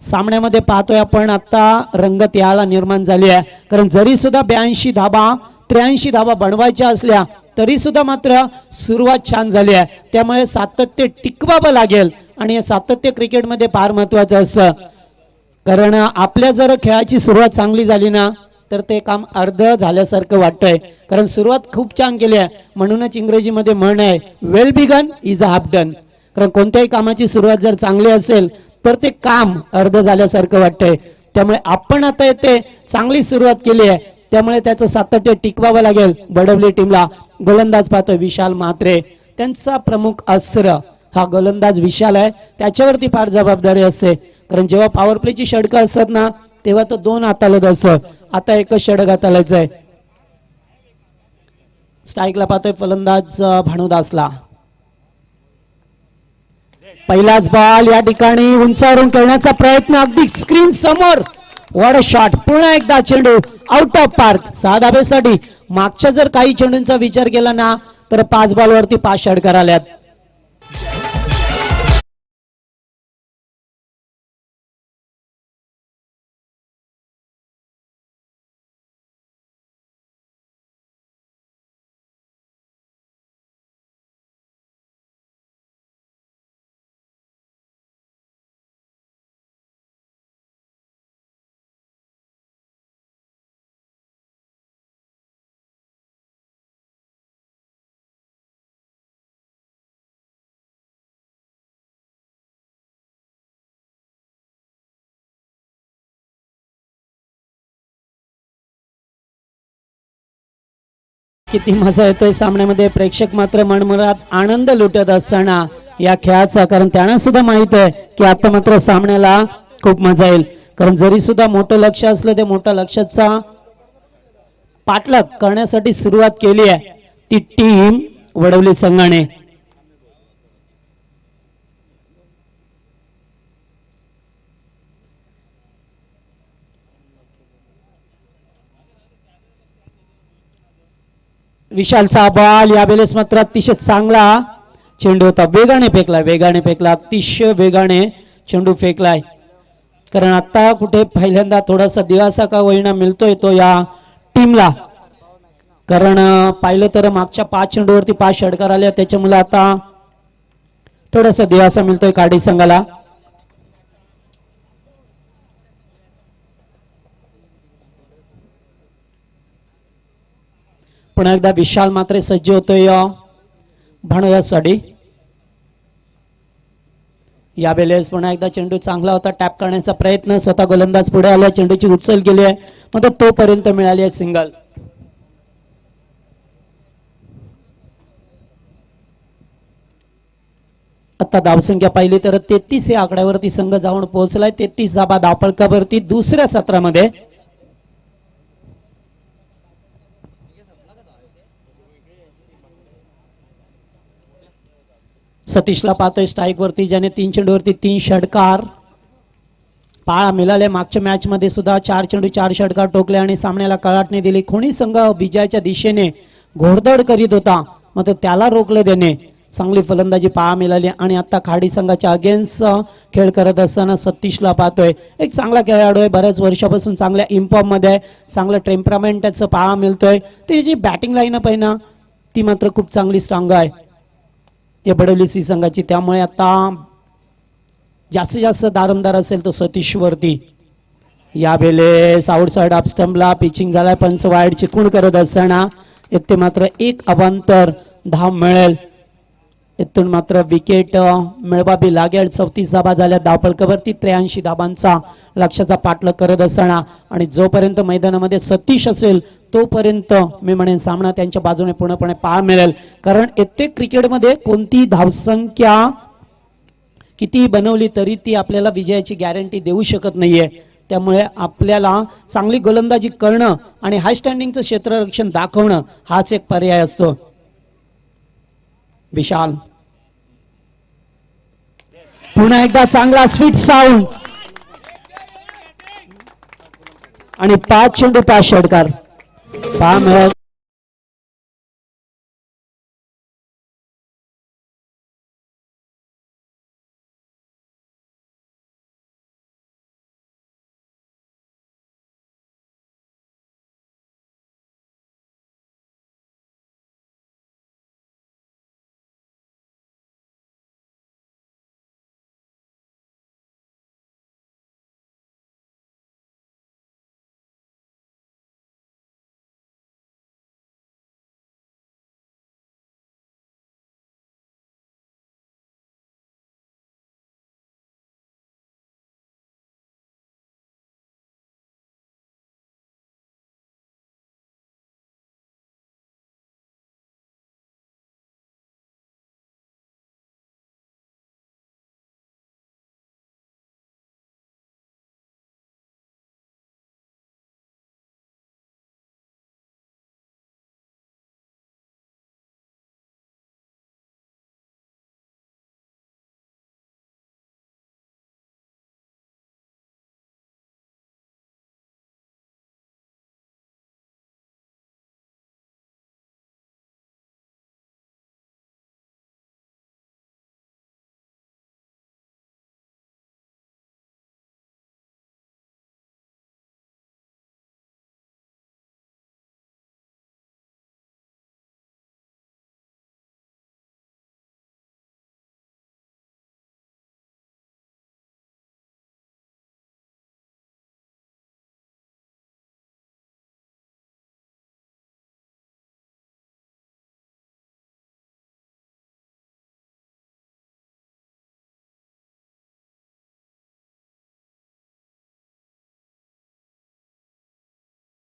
सामन्यामध्ये पाहतोय आपण आता रंगत याला निर्माण झाली आहे, कारण जरी सुद्धा 82 धाबा 83 धाबा बनवायच्या असल्या तरी सुद्धा मात्र सुरुवात छान झाली आहे, त्यामुळे सातत्य टिकवावं लागेल आणि हे सातत्य क्रिकेटमध्ये फार महत्वाचं असतं, कारण आपल्या जर खेळाची सुरुवात चांगली झाली ना तर ते काम अर्ध झाल्यासारखं वाटतंय, कारण सुरुवात खूप छान केली आहे, म्हणूनच इंग्रजीमध्ये म्हण आहे well begun is a half done, कारण कोणत्याही कामाची सुरुवात जर चांगली असेल तर ते काम अर्ध झाल्यासारखं वाटतंय, त्यामुळे आपण आता येते चांगली सुरुवात केली आहे, त्यामुळे त्याचं सातत्य टिकवावं लागेल. बडवली टीमला गोलंदाज पाहतोय विशाल म्हात्रे, त्यांचा प्रमुख अस्त्र हा गोलंदाज विशाल आहे, त्याच्यावरती फार जबाबदारी असते, कारण जेव्हा पॉवर प्लेची षटकं असतात ना तेव्हा तो 2 हातालत असतो, आता एकच षटक हातालायचं आहे. स्ट्राईकला पाहतोय फलंदाज भानुदासला, पहिलाच बॉल या ठिकाणी उंचावरून खेळण्याचा प्रयत्न अगदी स्क्रीन समोर, व्हाट अ शॉट, पुन्हा एकदा चेंडू आउट ऑफ पार्क 6 धाब्यासाठी. मागच्या जर काही चेंडूंचा विचार केला ना तर 5 बॉलवरती 5 षटकार आल्यात. किती मजा येतोय सामन्यामध्ये, प्रेक्षक मात्र मनमुराद आनंद लुटत असताना या खेळाचा, कारण त्यांना सुद्धा माहित आहे की आता मात्र सामन्याला खूप मजा येईल, कारण जरी सुद्धा मोठं लक्ष असलं ते मोठ्या लक्ष्याचा पाठलाग करण्यासाठी सुरुवात केली आहे ती टीम वडवली संघाने. विशालचा बॉल यावेळेस मात्र अतिशय चांगला चेंडू होता, वेगाने फेकला अतिशय वेगाने चेंडू फेकलाय, कारण आता कुठे पहिल्यांदा थोडासा दिलासा का होईना मिळतोय तो या टीमला, कारण पाहिलं तर मागच्या 5 चेंडूवरती 5 षटकार आले, त्याच्यामुळे आता थोडासा दिलासा मिळतोय काडी संघाला. पुन्हा एकदा विशाल मात्र सज्ज होतोय भानुदाससाठी. यावेळेस पुन्हा एकदा चेंडू चांगला होता, टॅप करण्याचा प्रयत्न, स्वतः गोलंदाज पुढे आला, चेंडूची उचल केली आहे, मात्र तोपर्यंत मिळाली आहे सिंगल. आता धावसंख्या पाहिली तर 33 या आकड्यावरती संघ जाऊन पोहोचलाय, 33 धाबा धावपळकावरती दुसऱ्या सत्रामध्ये. सतीशला पाहतोय स्ट्राईक वरती, ज्याने 3 चेंडूवरती 3 षटकार पाळा मिळाले. मागच्या मॅच मध्ये सुद्धा 4 चेंडू 4 षटकार टोकले आणि सामन्याला कळाटणी दिली. कोणी संघ विजयाच्या दिशेने घोडदौड करीत होता, मात्र त्याला रोखले देणे चांगली फलंदाजी पाळा मिळाली. आणि आता खाडी संघाच्या अगेन्स्ट खेळ करत असताना सतीशला पाहतोय, एक चांगला खेळाडू आहे, बऱ्याच वर्षापासून चांगल्या इम्फॉर्म मध्ये आहे, चांगलं टेम्परामेंट त्याचं पाळा मिळतोय. त्याची बॅटिंग लाईनअप आहे ना ती मात्र खूप चांगली स्ट्रॉंग आहे या बडवली संघाची, त्यामुळे आता जास्तीत जास्त दारमदार असेल तो सतीश वरती. यावेळेस आउटसाइड ऑफ स्टंपला पिचिंग झालाय, पंच वाईड चिकून करत असताना इथे मात्र एक अवांतर धाव मिळेल, इथून मात्र विकेट मिळवावी लागेल. 34 धाबा झाल्या धावफलकावरती, 83 धाबांचा लक्ष्याचा पाठलाग करत असताना. आणि जोपर्यंत मैदानामध्ये सतीश असेल तोपर्यंत मी म्हणेन सामना त्यांच्या बाजूने पूर्णपणे पाहायला मिळेल, कारण इथे क्रिकेटमध्ये कोणती धावसंख्या किती बनवली तरी ती आपल्याला विजयाची गॅरंटी देऊ शकत नाहीये. त्यामुळे आपल्याला चांगली गोलंदाजी करणं आणि हाय स्टँडिंगचं क्षेत्ररक्षण दाखवणं हाच एक पर्याय असतो. विशाल पुन्हा एकदा चांगला स्वीट साऊंड आणि 5 चेंडू 5 षटकार. पहा मिळाला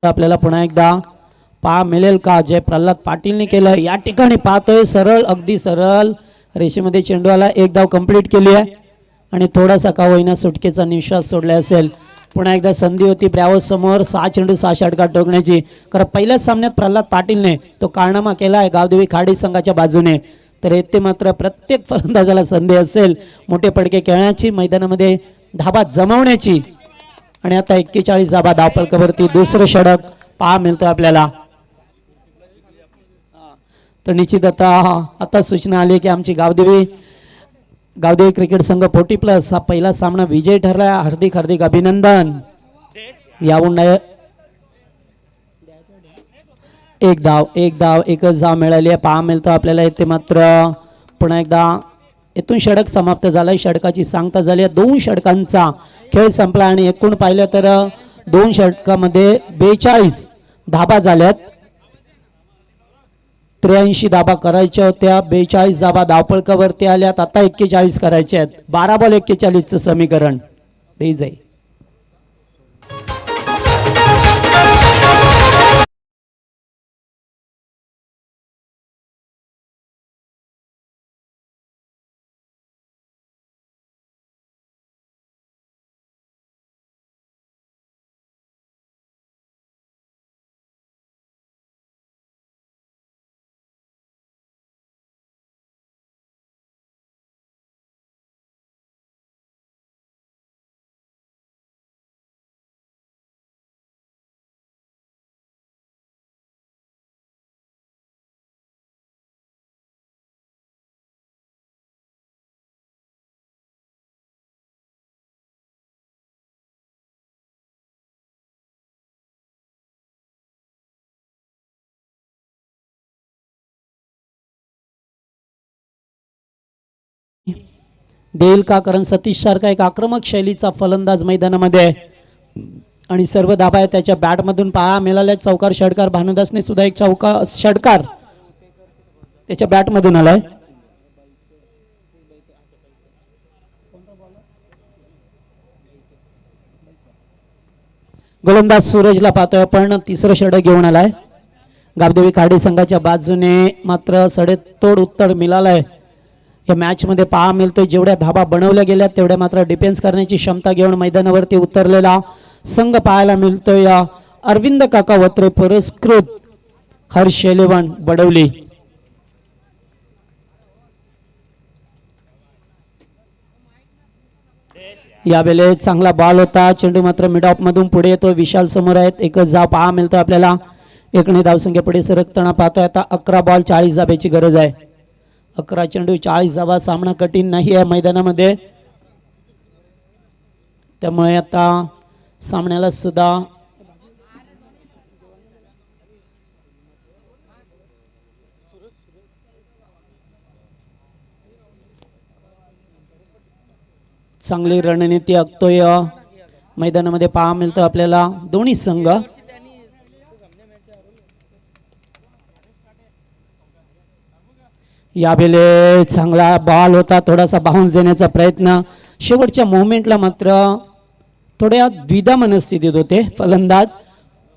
आपल्याला पुन्हा एकदा पहा मिळेल का जे प्रल्हाद पाटीलने केलं. या ठिकाणी पाहतोय सरळ अगदी सरळ रेषेमध्ये चेंडू आला. एक धाव कंप्लीट केली आहे आणि थोडासा का होईना सुटकेचा निश्वास सोडला असेल. पुन्हा एकदा संधी होती ब्रॅव्हो समोर 6 चेंडू 6 षटकार ठोकण्याची. कारण पहिल्याच सामन्यात प्रल्हाद पाटीलने तो कारनामा केला आहे गावदेवी खाडी संघाच्या बाजूने. तर येथे मात्र प्रत्येक फलंदाजाला संधी असेल मोठे पडके खेळण्याची, मैदानामध्ये धाबा जमवण्याची. आणि आता 41 धाबा धावफलकावरती दुसरं षटक पहा मिळतो आपल्याला. तर निश्चित आता सूचना आली की आमची गावदेवी क्रिकेट संघ 40+ हा पहिला सामना विजय ठरला. हार्दिक हार्दिक अभिनंदन. यावून एक धाव एकच धाव मिळाली आहे. पहा मिळतो आपल्याला इथे मात्र पुन्हा एकदा इथून षटक समाप्त झालाय. षटकाची सांगता झाली. 2 षटकांचा खेळ संपला आणि एकूण पाहिलं तर 2 षटकामध्ये 42 धाबा झाल्यात. 83 धाबा करायच्या होत्या, 42 धाबा धावफलकावरती आल्यात. आता 41 करायचे आहेत. 12 बॉल 41चं समीकरण बेज आहे. देईल का, कारण सतीश सारखा एक आक्रमक शैलीचा फलंदाज मैदानामध्ये आहे आणि सर्व धाबा आहे त्याच्या बॅटमधून पहा मिळाल्या. चौकार षटकार भानुदासने सुद्धा एक षटकार त्याच्या बॅटमधून आलाय. गोलंदाज सूरजला पाहतोय आपण. तिसरं षटक घेऊन आलाय. गावदेवी खाडी संघाच्या बाजूने मात्र सडेतोड उत्तर मिळालंय. या मॅच मध्ये पहा मिळतोय जेवढ्या धाबा बनवल्या गेल्या तेवढ्या मात्र डिफेन्स करण्याची क्षमता घेऊन मैदानावरती उतरलेला संघ पाहायला मिळतोय. अरविंद काका वत्रे पुरस्कृत हर्ष एलेवन बडवली. यावेळेस चांगला बॉल होता. चेंडू मात्र मिड ऑफ मधून पुढे येतो. विशाल समोर आहेत. एकच धाव पहा मिळतो आपल्याला. एकने धावसंख्या पुढे सरकताना पाहतोय. आता 11 बॉल 40 धाब्याची गरज आहे. 11 चेंडू 40 धावा. सामना कठीण नाही आहे मैदानामध्ये. त्यामुळे आता सामन्याला सुद्धा चांगली रणनीती आखतोय मैदानामध्ये पहा मिळतं आपल्याला दोन्ही संघ. यावेळेस चांगला बॉल होता. थोडासा बाउन्स देण्याचा प्रयत्न. शेवटच्या मोमेंटला मात्र थोड्या द्विधा मनस्थितीत होते फलंदाज.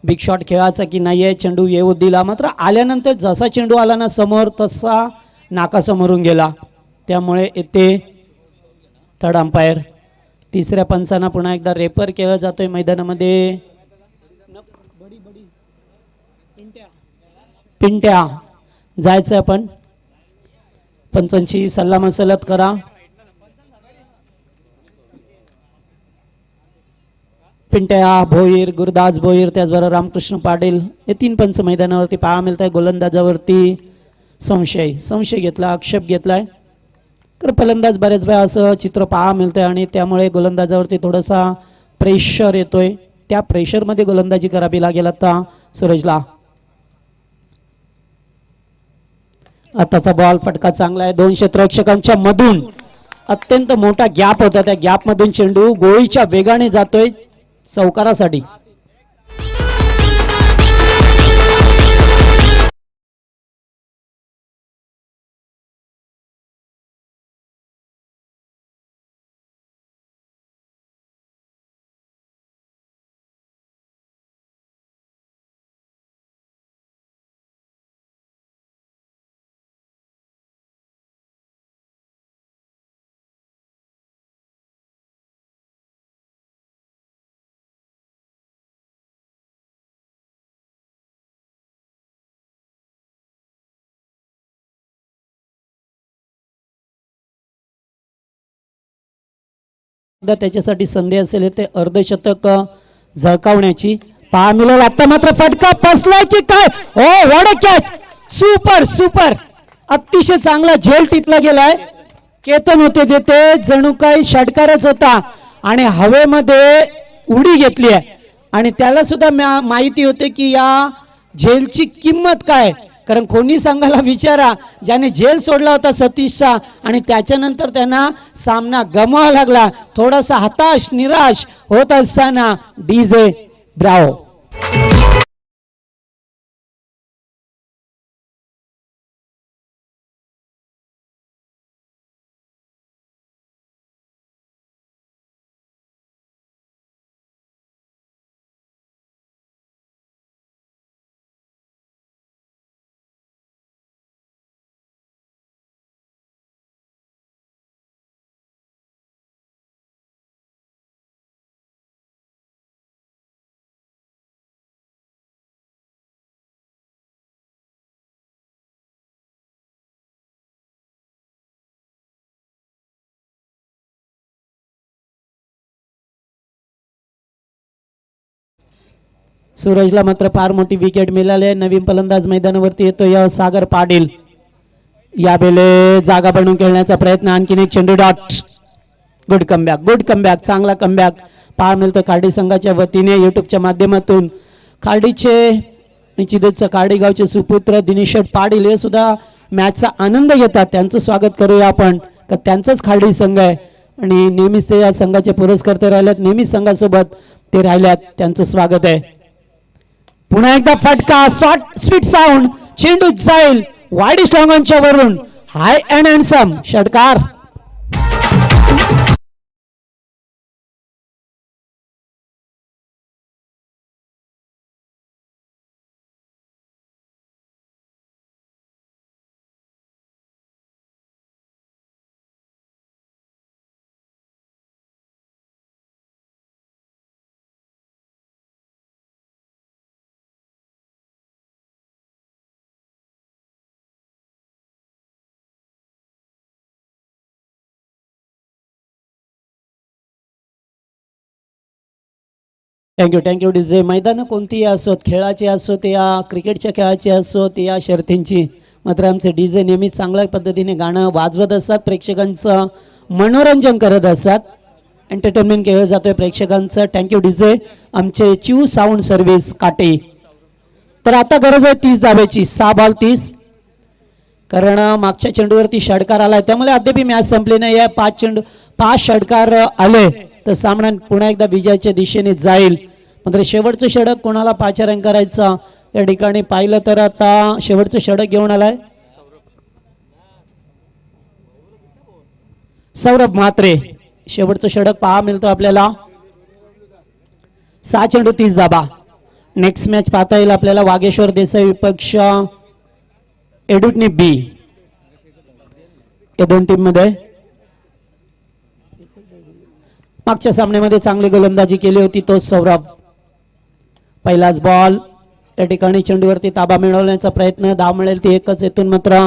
बिग शॉट खेळायचा की नाही आहे. चेंडू येऊ दिला. मात्र आल्यानंतर जसा चेंडू आला ना समोर तसा नाकासमोरून गेला. त्यामुळे येते थर्ड अंपायर. तिसऱ्या पंचांना पुन्हा एकदा रेफर केला जातोय मैदानामध्ये. पिंट्या जायचं आपण. पंचांची सल्ला मसलत करा. पिंट्या भोईर, गुरुदास भोईर, त्याचबरोबर रामकृष्ण पाटील हे 3 पंच मैदानावरती पहा मिळत आहे. गोलंदाजावरती संशय घेतला, आक्षेप घेतलाय. तर फलंदाज बरेच वेळा असं चित्र पहा मिळतंय आणि त्यामुळे गोलंदाजावरती थोडासा प्रेशर येतोय. त्या प्रेशरमध्ये गोलंदाजी करावी लागेल आता सूरजला. आताचा बॉल फटका चांगला आहे. 2 क्षेत्ररक्षकांच्या मधून अत्यंत मोठा गॅप होता. त्या गॅप मधून चेंडू गोळीच्या वेगाने जातोय चौकारासाठी. त्याच्यासाठी संधी असेल ते अर्धशतक झळकावण्याची. पहा मिळेल. आता मात्र फटका बसलाय की काय. हो व्हॉट अ कॅच. सुपर अतिशय चांगला झेल टिपला गेलाय. केतन होते देते जणू काही षटकारच होता आणि हवेमध्ये उडी घेतली आहे आणि त्याला सुद्धा माहिती होते की या झेलची किंमत काय. कारण कोणी संघाला विचारा ज्याने झेल सोडला होता सतीशचा आणि त्याच्यानंतर त्यांना सामना गमवावा लागला. थोडासा हताश निराश होत असताना डीजे ब्रावो. सूरजला मात्र फार मोठी विकेट मिळाली आहे. नवीन फलंदाज मैदानावरती येतोय सागर पाटील. यावेळेस जागा बनवून खेळण्याचा प्रयत्न. आणखीन एक चेंडू डॉट. गुड कमबॅक चांगला कमबॅक पहा मिळतं खार्डी संघाच्या वतीने युट्यूबच्या माध्यमातून. खार्डीचे चिदूरचं खार्डी गावचे सुपुत्र दिनेश पाटील हे सुद्धा मॅचचा आनंद घेतात. त्यांचं स्वागत करूया आपण. का त्यांचाच खार्डी संघ आहे आणि नेहमीच ते या संघाचे पुरस्कर्ते राहिल्यात. नेहमीच संघासोबत ते राहिल्यात. त्यांचं स्वागत आहे. पुन्हा एकदा फटका. Short sweet sound. चेंडू जाईल वाईड स्ट्रॉंगच्या वरून. हाय अँड हँडसम षटकार. Thank you DJ. मैदानं कोणतीही असोत, खेळाची असोत या क्रिकेटच्या खेळाची असोत या शर्तींची, मात्र आमचे डीजे नेहमी चांगल्या पद्धतीने गाणं वाजवत असतात, प्रेक्षकांचं मनोरंजन करत असतात, एंटरटेनमेंट केलं जातोय प्रेक्षकांचं. Thank you DJ. आमचे चिव साऊंड सर्व्हिस काटे. तर आता गरज आहे 30 धाब्याची, 6 बॉल 30, कारण मागच्या चेंडूवरती षटकार आलाय, त्यामुळे अद्याप मॅच संपली नाही आहे. 5 षटकार आले तर सामना पुन्हा एकदा विजयाच्या दिशेने जाईल. मात्र शेवटचं षटक कोणाला पाचारण करायचं या ठिकाणी पाहिलं तर आता शेवटचं षटक घेऊन आलाय सौरभ म्हात्रे. शेवटचं षटक पहा मिळतो आपल्याला. 6 चेंडू 30 धाबा. नेक्स्ट मॅच पाहता येईल आपल्याला वागेश्वर देसाई विपक्ष एडुटने बी या दोन टीम मध्ये. मागच्या सामन्यामध्ये चांगली गोलंदाजी केली होती तो सौरभ. पहिलाच बॉल या ठिकाणी चेंडूवरती ताबा मिळवण्याचा प्रयत्न, धाव मिळेल ती एकच येथून, मात्र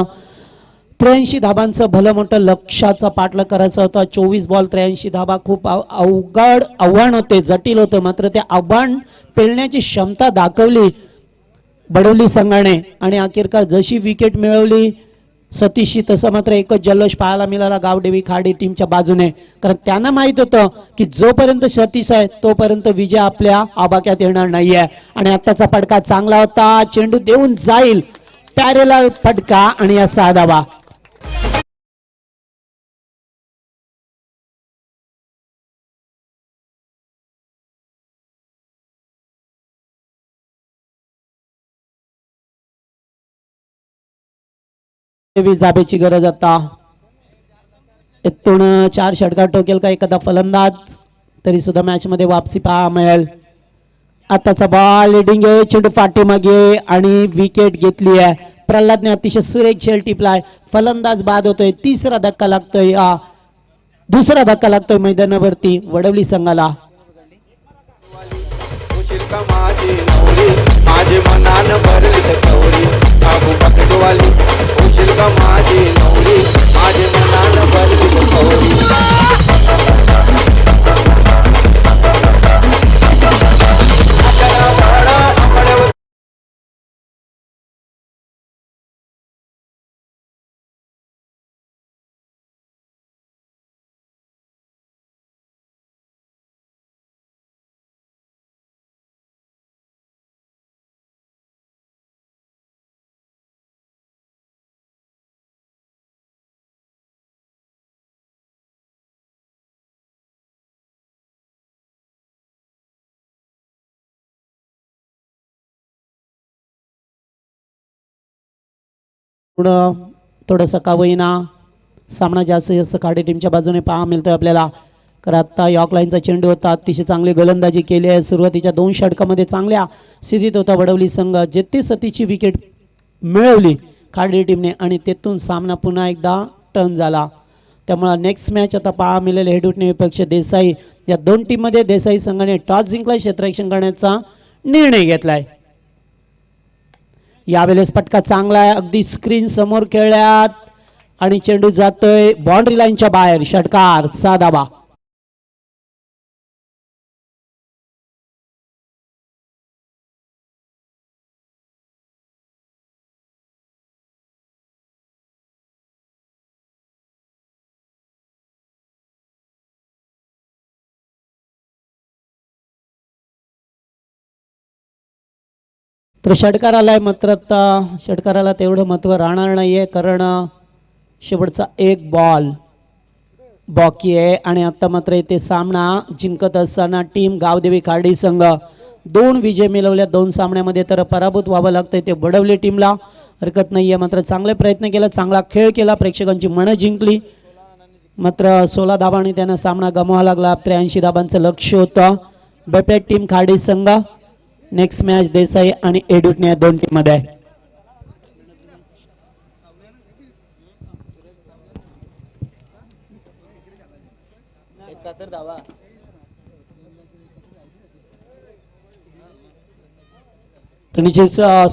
83 धाबांचं भलं मोठं लक्ष्याचा पाठलाग करायचा होता. 24 बॉल 83 धाबा. खूप अवघड आव्हान होते, जटिल होतं, मात्र ते आव्हान पेलण्याची क्षमता दाखवली बडवली संघाने आणि अखेरकार जशी विकेट मिळवली सतीशची तसं मात्र एकच जल्लोष पाहायला मिळाला गावडेवी खाडी टीमच्या बाजूने, कारण त्यांना माहित होतं की जोपर्यंत सतीश आहे तोपर्यंत विजय आपल्या आबाक्यात येणार नाहीये. आणि आत्ताचा फटका चांगला होता, चेंडू देऊन जाईल, पॅरेलल फटका आणि या 6 धावा. जाबेची गरज आता. इथून 4 षटकार ठोकेल का एखादा फलंदाज तरी सुद्धा मॅच मध्ये वापसी पहा मिळेल. आताचा बॉल लिडिंग आहे, चेंडू पाठीमागे आणि विकेट घेतली आहे. प्रल्हादने अतिशय सुरेख खेळ टिपलाय. फलंदाज बाद होतोय. तिसरा धक्का लागतोय, दुसरा धक्का लागतोय मैदानावरती वडवली संघाला. माझे मनान भरली सटवरी बाबू पकडवाली उशील का माझी नवरी माझे मनान भरली सटवरी. पुढं थोडंसं का होईना सामना जास्त खाडी टीमच्या बाजूने पहा मिळतोय आपल्याला. कारण आता यॉर्क लाईनचा चेंडू होता, अतिशय चांगली गोलंदाजी केली आहे. सुरुवातीच्या 2 षटकामध्ये चांगल्या स्थितीत होता वडवली संघ. जेथे सतीची विकेट मिळवली खाडी टीमने आणि तेथून सामना पुन्हा एकदा टर्न झाला. त्यामुळे नेक्स्ट मॅच आता पहा मिळेल हेडूटने विपक्ष देसाई. या 2 टीममध्ये देसाई संघाने टॉस जिंकला, क्षेत्ररक्षण करण्याचा निर्णय घेतलाय. यावेळेस फटका चांगला आहे, अगदी स्क्रीन समोर खेळल्यात आणि चेंडू जातोय बाउंड्री लाईनच्या बाहेर. षटकार 6 धावा. तर षटकार आलाय, मात्र आता षटकाराला तेवढं महत्त्व राहणार नाहीये, कारण शेवटचा 1 बॉल बाकी आहे. आणि आता मात्र इथे सामना जिंकत असताना टीम गावदेवी खाडी संघ 2 विजय मिळवल्या 2 सामन्यामध्ये, तर पराभूत व्हावं लागतंय ते बडवली टीमला. हरकत नाहीये, मात्र चांगले प्रयत्न केला, चांगला खेळ केला, प्रेक्षकांची मनं जिंकली. मात्र 16 धाबांनी त्यांना सामना गमवावा लागला. 83 धाबांचं लक्ष होतं. बेपेट टीम खाडी संघ. नेक्स्ट मॅच देसाई आणि एडुटने या 2 टीम मध्ये आहे. तर निश्चितच